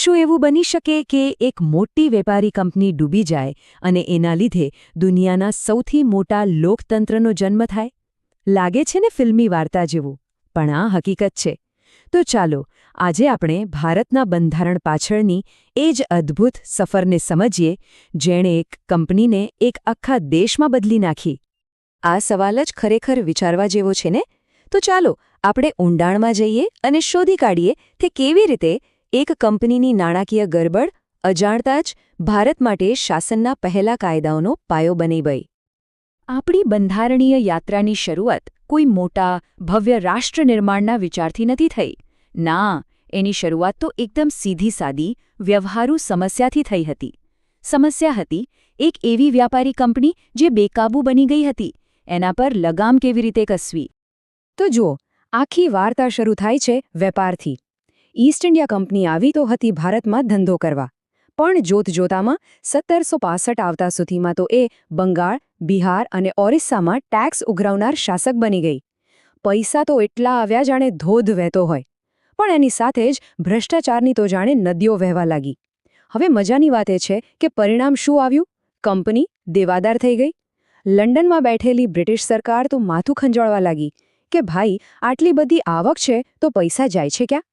શું એવું બની શકે કે એક મોટી વેપારી કંપની ડૂબી જાય અને એના લીધે દુનિયાના સૌથી મોટા લોકતંત્રનો જન્મ થાય? લાગે છે ને ફિલ્મી વાર્તા જેવું, પણ આ હકીકત છે. તો ચાલો આજે આપણે ભારતના બંધારણ પાછળની એ જ અદ્ભુત સફરને સમજીએ, જેણે એક કંપનીને એક આખા દેશમાં બદલી નાખી. આ સવાલ જ ખરેખર વિચારવા જેવો છે ને? તો ચાલો આપણે ઊંડાણમાં જઈએ અને શોધી કાઢીએ કે કેવી રીતે એક કંપનીની નાણાકીય ગરબડ અજાણતા જ ભારત માટે શાસનના પહેલા કાયદાઓનો પાયો બની ગઈ. આપણી બંધારણીય યાત્રાની શરૂઆત કોઈ મોટા, ભવ્ય રાષ્ટ્ર નિર્માણના વિચારથી નથી થઈ. ના, એની શરૂઆત તો એકદમ સીધી-સાદી, વ્યવહારુ સમસ્યાથી થઈ હતી. સમસ્યા હતી એક એવી વ્યાપારી કંપની જે બેકાબૂ બની ગઈ હતી. એના પર લગામ કેવી રીતે કસવી? તો જુઓ, આખી વાર્તા શરૂ થાય છે વેપારથી. ઈસ્ટ ઇન્ડિયા કંપની આવી તો હતી ભારતમાં ધંધો કરવા. પણ જોતજોતામાં 1765 આવતા સુધીમાં તો એ બંગાળ, બિહાર અને ઓરિસ્સામાં ટેક્સ ઉઘરાવનાર શાસક બની ગઈ. પૈસા તો એટલા આવ્યા જાણે ધોધ વહેતો હોય, પણ એની સાથે જ ભ્રષ્ટાચારની તો જાણે નદીઓ વહેવા લાગી. હવે મજાની વાત એ છે કે પરિણામ શું આવ્યું? કંપની દેવાદાર થઈ ગઈ. લંડનમાં બેઠેલી બ્રિટિશ સરકાર તો માથું ખંજોળવા લાગી કે ભાઈ, આટલી બધી આવક છે તો પૈસા જાય છે ક્યાં?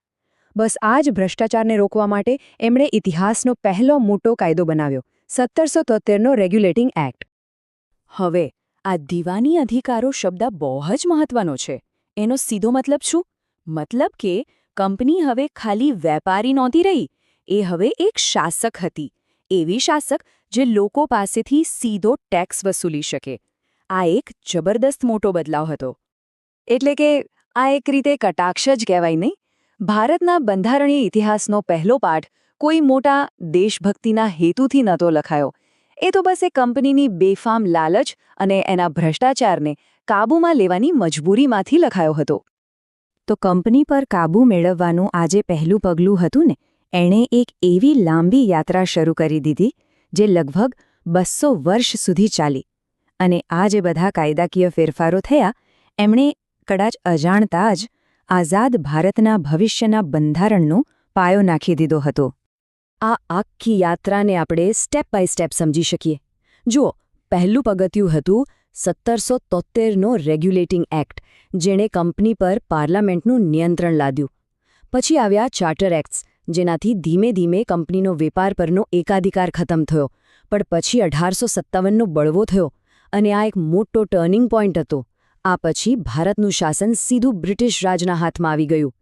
બસ આ જ ભ્રષ્ટાચારને રોકવા માટે એમણે ઇતિહાસનો પહેલો મોટો કાયદો બનાવ્યો, 1773નો રેગ્યુલેટિંગ એક્ટ. હવે આ દીવાની અધિકારો શબ્દ બહુ જ મહત્વનો છે. એનો સીધો મતલબ શું? મતલબ કે કંપની હવે ખાલી વેપારી નહોતી રહી, એ હવે એક શાસક હતી. એવી શાસક જે લોકો પાસેથી સીધો ટેક્સ વસૂલી શકે. આ એક જબરદસ્ત મોટો બદલાવ હતો. એટલે કે આ એક રીતે કટાક્ષ જ કહેવાય નહીં? ભારતના બંધારણીય ઇતિહાસનો પહેલો પાઠ કોઈ મોટા દેશભક્તિના હેતુથી નહોતો લખાયો. એ તો બસ એ કંપનીની બેફામ લાલચ અને એના ભ્રષ્ટાચારને કાબૂમાં લેવાની મજબૂરીમાંથી લખાયો હતો. તો કંપની પર કાબૂ મેળવવાનું આ જે પહેલું પગલું હતું ને, એણે એક એવી લાંબી યાત્રા શરૂ કરી દીધી જે લગભગ 200 વર્ષ સુધી ચાલી. અને આ જે બધા કાયદાકીય ફેરફારો થયા, એમણે કદાચ અજાણતા જ આઝાદ ભારતના ભવિષ્યના બંધારણનો પાયો નાખી દીધો હતો. આ આખી યાત્રાને આપણે સ્ટેપ બાય સ્ટેપ સમજી શકીએ. જુઓ, પહેલું પગથિયું હતું 1773નો રેગ્યુલેટિંગ એક્ટ, જેણે કંપની પર પાર્લામેન્ટનું નિયંત્રણ લાદ્યું. પછી આવ્યા ચાર્ટર એક્ટ્સ, જેનાથી ધીમે ધીમે કંપનીનો વેપાર પરનો એકાધિકાર ખતમ થયો. પણ પછી 1857નો બળવો થયો અને આ એક મોટો ટર્નિંગ પોઈન્ટ હતો. આ પછી ભારતનું શાસન સીધું બ્રિટિશ રાજના હાથમાં આવી ગયું.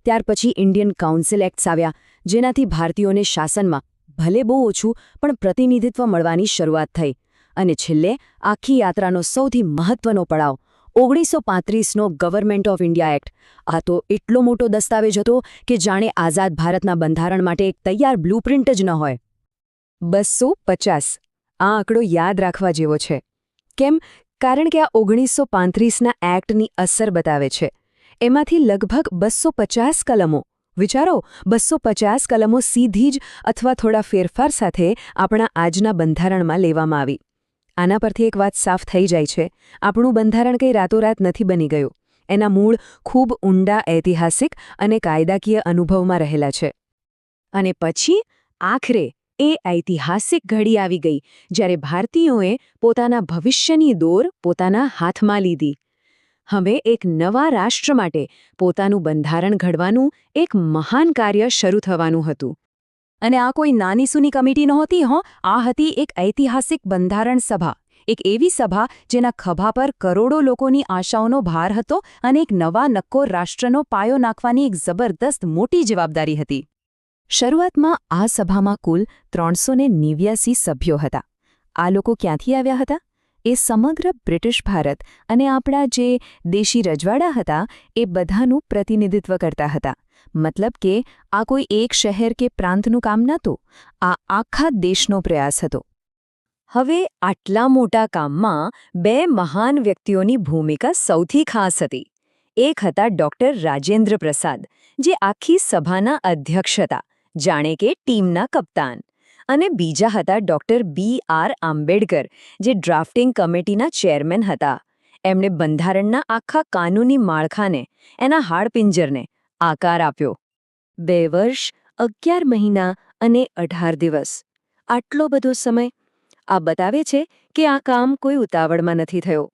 ત્યાર પછી ઇન્ડિયન કાઉન્સિલ એક્ટ્સ આવ્યા, જેનાથી ભારતીયોને શાસનમાં ભલે બહુ ઓછું પણ પ્રતિનિધિત્વ મળવાની શરૂઆત થઈ. અને છેલ્લે આખી યાત્રાનો સૌથી મહત્વનો પડાવ 1935નો ગવર્મેન્ટ ઓફ ઇન્ડિયા એક્ટ. આ તો એટલો મોટો દસ્તાવેજ હતો કે જાણે આઝાદ ભારતના બંધારણ માટે એક તૈયાર બ્લુપ્રિન્ટ જ ન હોય. 250 આ આંકડો યાદ રાખવા જેવો છે. કેમ? કારણ કે આ 1935ના એક્ટની અસર બતાવે છે. એમાંથી લગભગ 250 કલમો, વિચારો, 250 કલમો સીધી જ અથવા થોડા ફેરફાર સાથે આપણા આજના બંધારણમાં લેવામાં આવી. આના પરથી એક વાત સાફ થઈ જાય છે, આપણું બંધારણ કંઈ રાતોરાત નથી બની ગયું. એના મૂળ ખૂબ ઊંડા ઐતિહાસિક અને કાયદાકીય અનુભવમાં રહેલા છે. અને પછી આખરે એ ઐતિહાસિક ઘડી આવી ગઈ જ્યારે ભારતીયોએ પોતાના ભવિષ્યની દોર પોતાના હાથમાં લીધી. હવે એક નવા રાષ્ટ્ર માટે પોતાનું બંધારણ ઘડવાનું એક મહાન કાર્ય શરૂ થવાનું હતું. અને આ કોઈ નાની સૂની કમિટી નહોતી. આ હતી એક ઐતિહાસિક બંધારણ સભા. એક એવી સભા જેના ખભા પર કરોડો લોકોની આશાઓનો ભાર હતો અને એક નવા નક્કોર રાષ્ટ્રનો પાયો નાખવાની એક જબરદસ્ત મોટી જવાબદારી હતી. શરૂઆતમાં આ સભામાં કુલ 389 સભ્યો હતા. આ લોકો ક્યાંથી આવ્યા હતા? એ સમગ્ર બ્રિટિશ ભારત અને આપણા જે દેશી રજવાડા હતા એ બધાનું પ્રતિનિધિત્વ કરતા હતા. મતલબ કે આ કોઈ એક શહેર કે પ્રાંતનું કામ નહોતું, આ આખા દેશનો પ્રયાસ હતો. હવે આટલા મોટા કામમાં બે મહાન વ્યક્તિઓની ભૂમિકા સૌથી ખાસ હતી. એક હતા ડૉક્ટર રાજેન્દ્ર પ્રસાદ, જે આખી સભાના અધ્યક્ષ હતા, જાણે કે ટીમના કપ્તાન. અને બીજા હતા ડૉક્ટર B.R. આંબેડકર, જે ડ્રાફ્ટિંગ કમિટીના ચેરમેન હતા. એમણે બંધારણના આખા કાનૂની માળખાને, એના હાડપિંજરને આકાર આપ્યો. 2 વર્ષ, 11 મહિના અને 18 દિવસ. આટલો બધો સમય. આ બતાવે છે કે આ કામ કોઈ ઉતાવળમાં નથી થયો.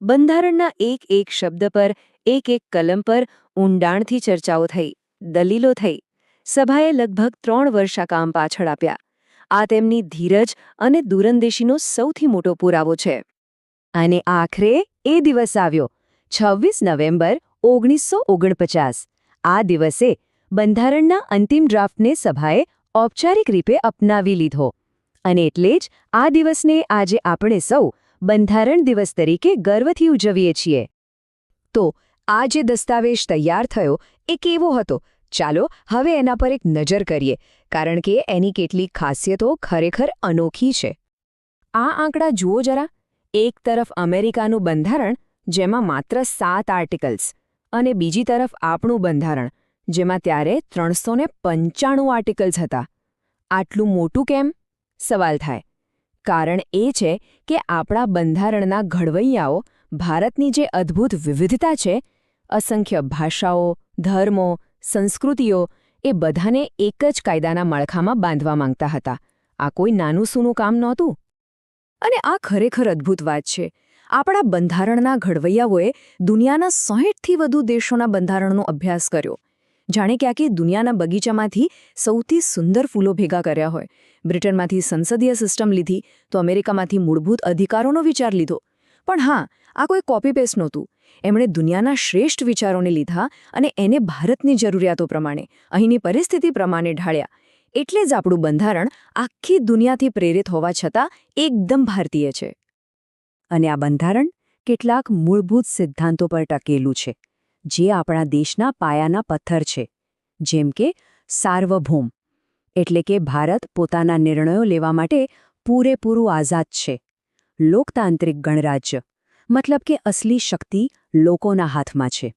બંધારણના એક એક શબ્દ પર, એક એક કલમ પર ઊંડાણથી ચર્ચાઓ થઈ, દલીલો થઈ. સભાએ લગભગ 3 વર્ષ આ કામ પાછળ આપ્યા. આ તેમની ધીરજ અને દૂરંદેશીનો સૌથી મોટો પુરાવો છે. અને આખરે એ દિવસ આવ્યો, 26 નવેમ્બર 1949. આ દિવસે બંધારણના અંતિમ ડ્રાફ્ટને સભાએ ઔપચારિક રીતે અપનાવી લીધો. અને એટલે જ આ દિવસને આજે આપણે સૌ બંધારણ દિવસ તરીકે ગર્વથી ઉજવીએ છીએ. તો આ જે દસ્તાવેજ તૈયાર થયો એ કેવો હતો? ચાલો હવે એના પર એક નજર કરીએ, કારણ કે એની કેટલીક ખાસિયતો ખરેખર અનોખી છે. આ આંકડા જુઓ જરા. એક તરફ અમેરિકાનું બંધારણ, જેમાં માત્ર 7 આર્ટિકલ્સ, અને બીજી તરફ આપણું બંધારણ, જેમાં ત્યારે 395 આર્ટિકલ્સ હતા. આટલું મોટું કેમ? સવાલ થાય. કારણ એ છે કે આપણા બંધારણના ઘડવૈયાઓ ભારતની જે અદ્ભુત વિવિધતા છે, અસંખ્ય ભાષાઓ, ધર્મો, સંસ્કૃતિઓ, એ બધાને એક જ કાયદાના માળખામાં બાંધવા માંગતા હતા. આ કોઈ નાનું સૂનું કામ નહોતું. અને આ ખરેખર અદ્ભુત વાત છે. આપણા બંધારણના ઘડવૈયાઓએ દુનિયાના 60થી વધુ દેશોના બંધારણનો અભ્યાસ કર્યો. જાણે કે આખી દુનિયાના બગીચામાંથી સૌથી સુંદર ફૂલો ભેગા કર્યા હોય. બ્રિટનમાંથી સંસદીય સિસ્ટમ લીધી, તો અમેરિકામાંથી મૂળભૂત અધિકારોનો વિચાર લીધો. પણ હા, આ કોઈ કોપી પેસ્ટ નહોતું. એમણે દુનિયાના શ્રેષ્ઠ વિચારોને લીધા અને એને ભારતની જરૂરિયાતો પ્રમાણે, અહીંની પરિસ્થિતિ પ્રમાણે ઢાળ્યા. એટલે જ આપણું બંધારણ આખી દુનિયાથી પ્રેરિત હોવા છતાં એકદમ ભારતીય છે. અને આ બંધારણ કેટલાક મૂળભૂત સિદ્ધાંતો પર ટકેલું છે, જે આપણા દેશના પાયાના પથ્થર છે. જેમ કે સાર્વભૌમ, એટલે કે ભારત પોતાના નિર્ણયો લેવા માટે પૂરેપૂરું આઝાદ છે. લોકતાંત્રિક ગણરાજ્ય, મતલબ કે અસલી શક્તિ લોકોના હાથમાં છે.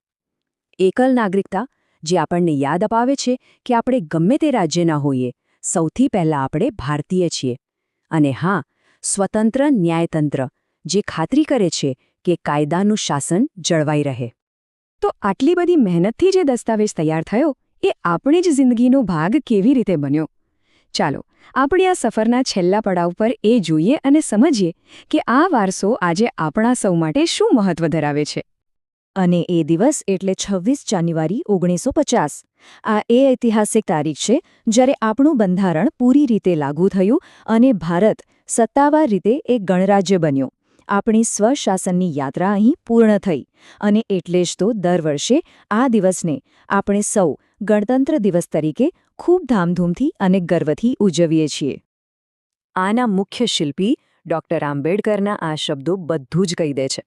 એકલ નાગરિકતા, જે આપણને યાદ અપાવે છે કે આપણે ગમે તે રાજ્યના હોઈએ, સૌથી પહેલાં આપણે ભારતીય છીએ. અને હા, સ્વતંત્ર ન્યાયતંત્ર, જે ખાતરી કરે છે કે કાયદાનું શાસન જળવાઈ રહે. તો આટલી બધી મહેનતથી જે દસ્તાવેજ તૈયાર થયો, એ આપણી જ જિંદગીનો ભાગ કેવી રીતે બન્યો? ચાલો આપણે આ સફરના છેલ્લા પડાવ પર એ જોઈએ અને સમજીએ કે આ વારસો આજે આપણા સૌ માટે શું મહત્વ ધરાવે છે. અને એ દિવસ એટલે 26 જાન્યુઆરી 1950. આ એ ઐતિહાસિક તારીખ છે જ્યારે આપણું બંધારણ પૂરી રીતે લાગુ થયું અને ભારત સત્તાવાર રીતે એક ગણરાજ્ય બન્યો. આપણી સ્વશાસનની યાત્રા અહીં પૂર્ણ થઈ. અને એટલે જ તો દર વર્ષે આ દિવસને આપણે સૌ ગણતંત્ર દિવસ તરીકે ખૂબ ધામધૂમથી અને ગર્વથી ઉજવીએ છીએ. આના મુખ્ય શિલ્પી ડૉક્ટર આંબેડકરના આ શબ્દો બધું જ કહી દે છે.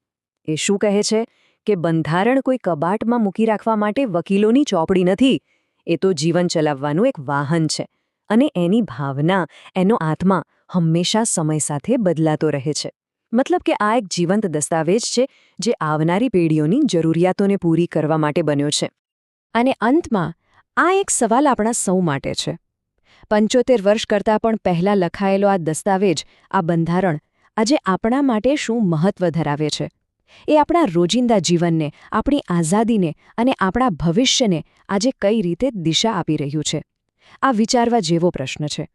એ શું કહે છે કે બંધારણ કોઈ કબાટમાં મૂકી રાખવા માટે વકીલોની ચોપડી નથી. એ તો જીવન ચલાવવાનું એક વાહન છે. અને એની ભાવના, એનો આત્મા હંમેશા સમય સાથે બદલાતો રહે છે. મતલબ કે આ એક જીવંત દસ્તાવેજ છે જે આવનારી પેઢીઓની જરૂરિયાતોને પૂરી કરવા માટે બન્યો છે. અને અંતમાં આ એક સવાલ આપણા સૌ માટે છે. 75 વર્ષ કરતાં પણ પહેલાં લખાયેલો આ દસ્તાવેજ, આ બંધારણ, આજે આપણા માટે શું મહત્વ ધરાવે છે? એ આપણા રોજિંદા જીવનને, આપણી આઝાદીને અને આપણા ભવિષ્યને આજે કઈ રીતે દિશા આપી રહ્યું છે? આ વિચારવા જેવો પ્રશ્ન છે.